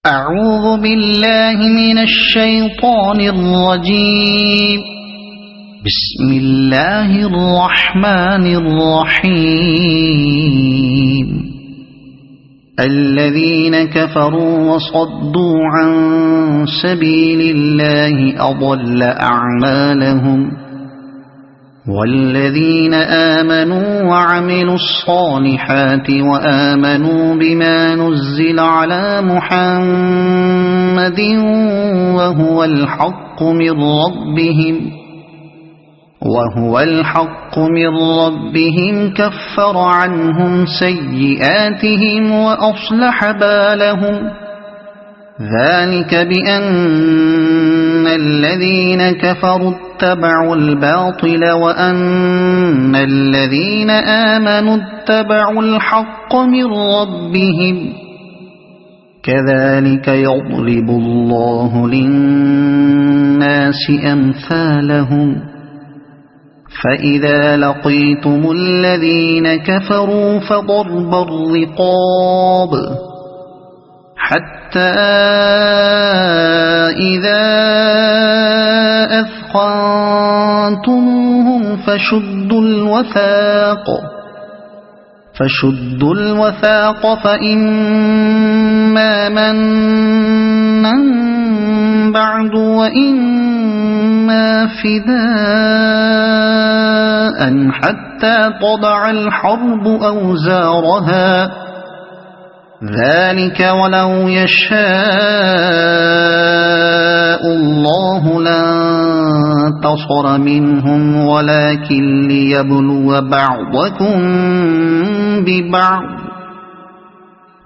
أعوذ بالله من الشيطان الرجيم. بسم الله الرحمن الرحيم. الذين كفروا وصدوا عن سبيل الله أضل أعمالهم، والذين آمنوا وعملوا الصالحات وآمنوا بما نزل على محمد وهو الحق من ربهم كفر عنهم سيئاتهم وأصلح بالهم. ذلك بأن الذين كفروا اتبعوا الباطل وأن الذين آمنوا اتبعوا الحق من ربهم. كذلك يضرب الله للناس أمثالهم. فإذا لقيتم الذين كفروا فضرب الرقاب حتى إذا أثخنتموهم فشدوا الوثاق فإما منا بعد وإما فداء حتى تضع الحرب أوزارها. ذلك ولو يشاء الله لانتصر منهم ولكن ليبلو بعضكم ببعض.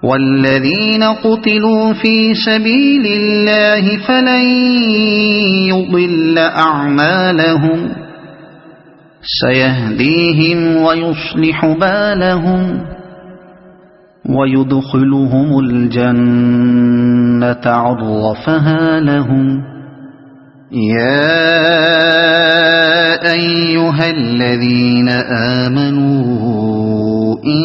والذين قتلوا في سبيل الله فلن يضل أعمالهم، سيهديهم ويصلح بالهم ويدخلهم الجنة عرفها لهم. يا أيها الذين آمنوا إن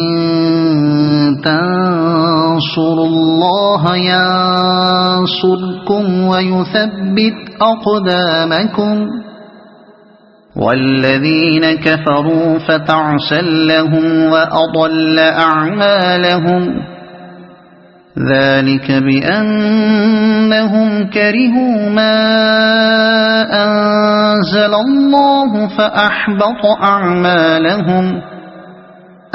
تنصروا الله ينصركم ويثبت أقدامكم. والذين كفروا فتعسا لهم وأضل أعمالهم. ذلك بأنهم كرهوا ما أنزل الله فأحبط أعمالهم.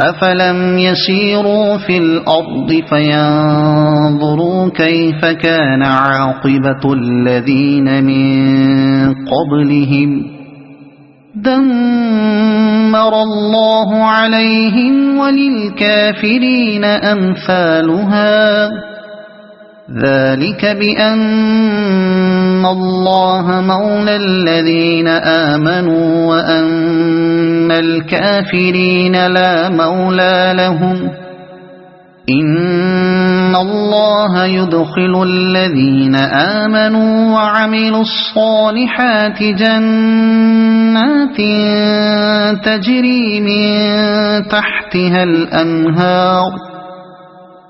أفلم يسيروا في الأرض فينظروا كيف كان عاقبة الذين من قبلهم. دمر الله عليهم وللكافرين أمثالها. ذلك بأن الله مولى الذين آمنوا وأن الكافرين لا مولى لهم. إن الله يدخل الذين آمنوا وعملوا الصالحات جنات تجري من تحتها الأنهار،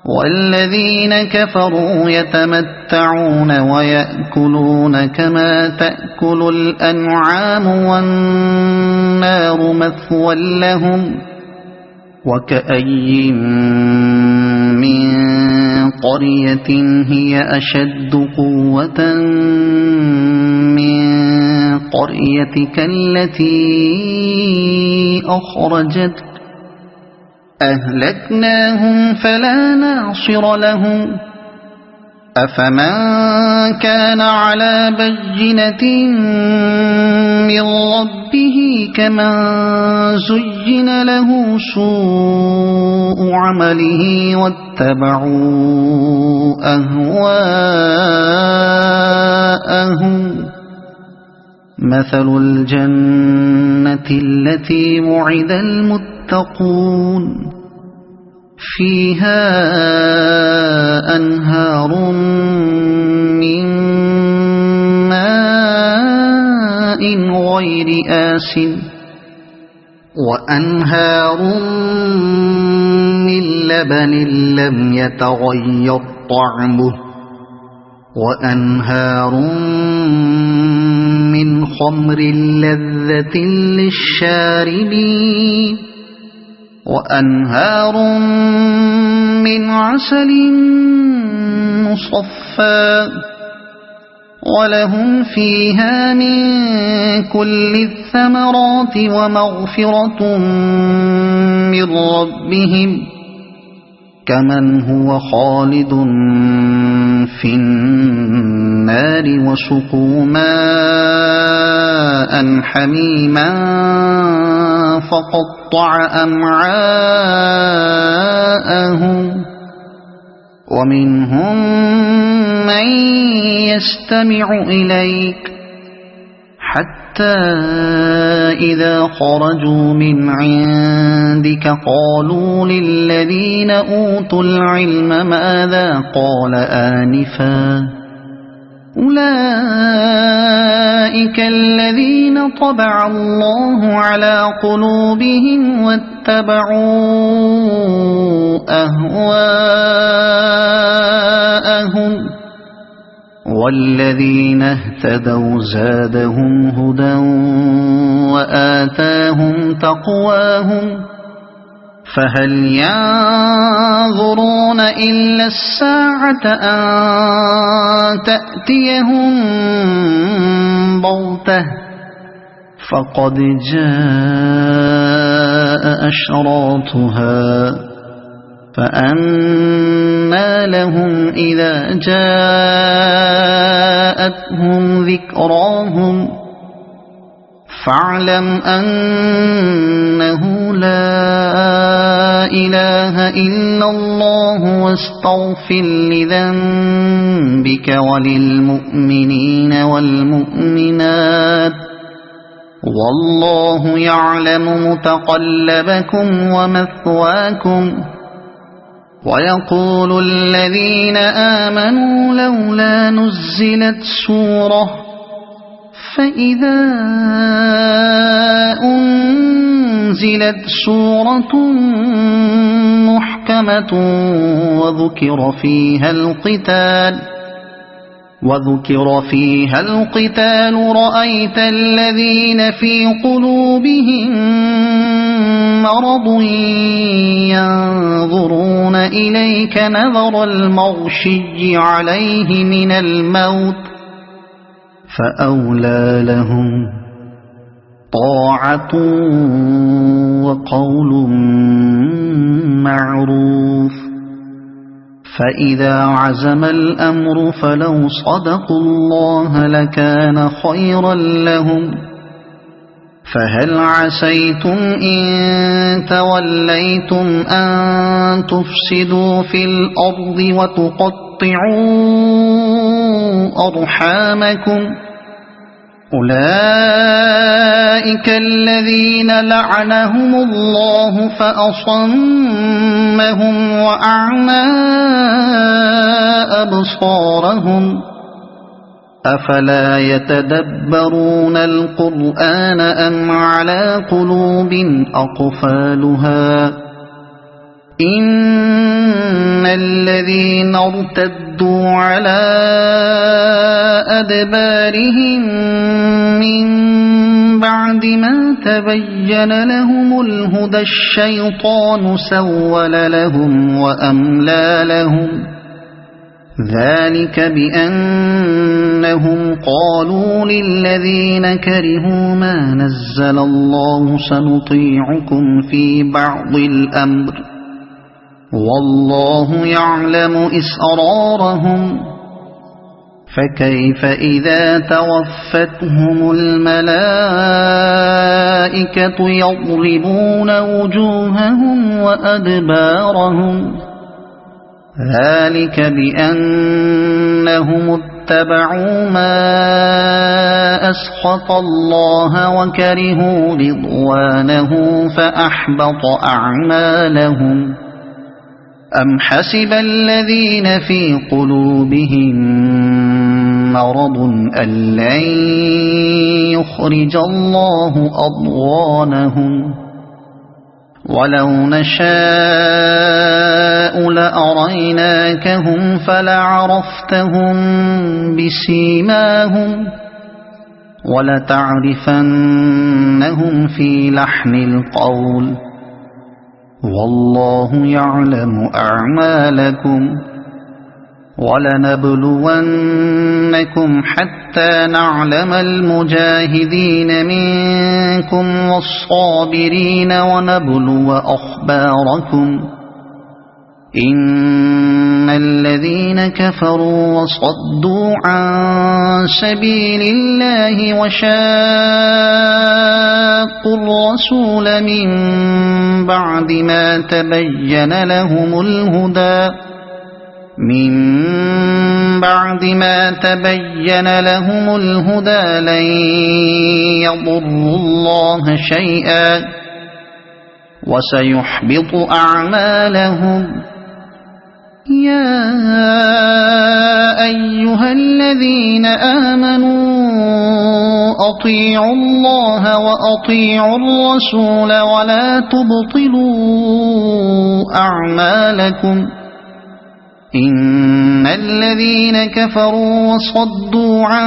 والذين كفروا يتمتعون ويأكلون كما تأكل الأنعام والنار مثوى لهم. وكأي من قرية هي أشد قوة من قريتك التي أخرجتك أهلكناهم فلا ناصر لهم. أفمن كان على بينة من ربه كمن زين له سوء عمله واتبعوا أهواءهم. مثل الجنة التي وعد المتقون فيها أنهار من ماء غير آسن وأنهار من لبن لم يتغير طعمه وأنهار من خمر لذة للشاربين وأنهار من عسل مصفى ولهم فيها من كل الثمرات ومغفرة من ربهم كمن هو خالد في النار وسقوا ماء حميما فقطع أمعاءهم ومنهم من يستمع إليك حتى إذا خرجوا من عندك قالوا للذين أوتوا العلم ماذا قال آنفا أولئك الذين طبع الله على قلوبهم واتبعوا أهواءهم والذين اهتدوا زادهم هدى وآتاهم تقواهم فهل ينظرون إلا الساعة أن تأتيهم بغتة فقد جاء أشراطها فأنى لهم إذا جاءتهم ذكراهم فاعلم أنه لا إله إلا الله واستغفر لذنبك وللمؤمنين والمؤمنات والله يعلم متقلبكم ومثواكم ويقول الذين آمنوا لولا نزلت سورة فإذا أنزلت سورة محكمة وذكر فيها القتال رأيت الذين في قلوبهم مرض ينظرون إليك نظر المغشي عليه من الموت فأولى لهم طاعة وقول معروف فإذا عزم الأمر فلو صدقوا الله لكان خيرا لهم فهل عسيتم إن توليتم أن تفسدوا في الأرض وتقطعوا أرحامكم أولئك الذين لعنهم الله فأصمهم وأعمى أبصارهم أفلا يتدبرون القرآن أم على قلوب أقفالها إن الذين ارتدوا على أدبارهم من بعد ما تبين لهم الهدى الشيطان سول لهم وأملى لهم ذلك بأنهم قالوا للذين كرهوا ما نزل الله سنطيعكم في بعض الأمر والله يعلم إسرارهم فكيف إذا توفتهم الملائكة يضربون وجوههم وأدبارهم ذلك بأنهم اتبعوا ما أسخط الله وكرهوا رضوانه فأحبط أعمالهم أم حسب الذين في قلوبهم مرض أن لن يخرج الله أضغانهم ولو نشاء لأريناكهم فلعرفتهم بسيماهم ولتعرفنهم في لحن القول والله يعلم أعمالكم ولنبلونكم حتى نعلم المجاهدين منكم والصابرين ونبلو أخباركم إن الذين كفروا وصدوا عن سبيل الله وشاقوا الرسول من بعد ما تبين لهم الهدى لن يضروا الله شيئا وسيحبط أعمالهم يا أيها الذين آمنوا أطيعوا الله وأطيعوا الرسول ولا تبطلوا أعمالكم إن الذين كفروا وصدوا عن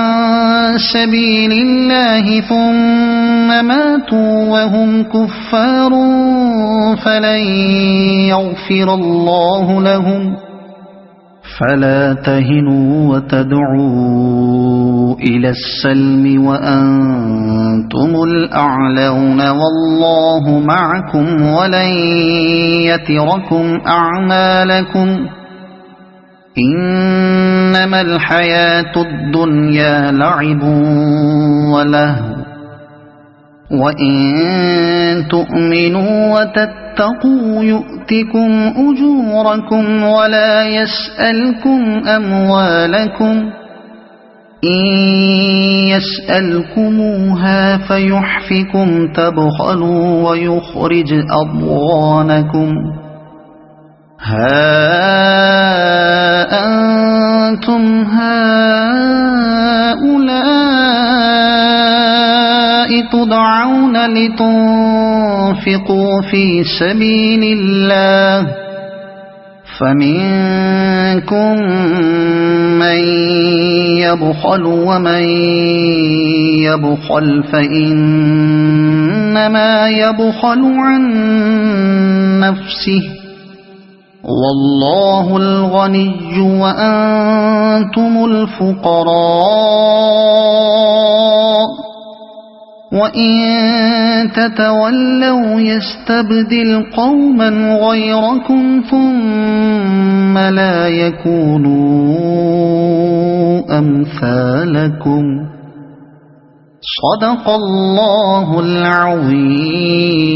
سبيل الله ثم ماتوا وهم كفار فلن يغفر الله لهم فلا تهنوا وتدعوا إلى السلم وأنتم الأعلون والله معكم ولن يتركم أعمالكم إنما الحياة الدنيا لعب ولهو وإن تؤمنوا وتتقوا يؤتكم أجوركم ولا يسألكم أموالكم إن يسألكموها فيحفكم تبخلوا ويخرج أضغانكم ها أنتم هؤلاء تدعون لتنفقوا في سبيل الله فمنكم من يبخل ومن يبخل فإنما يبخل عن نفسه والله الغني وأنتم الفقراء وإن تتولوا يستبدل قوما غيركم ثم لا يكونوا أمثالكم صدق الله العظيم.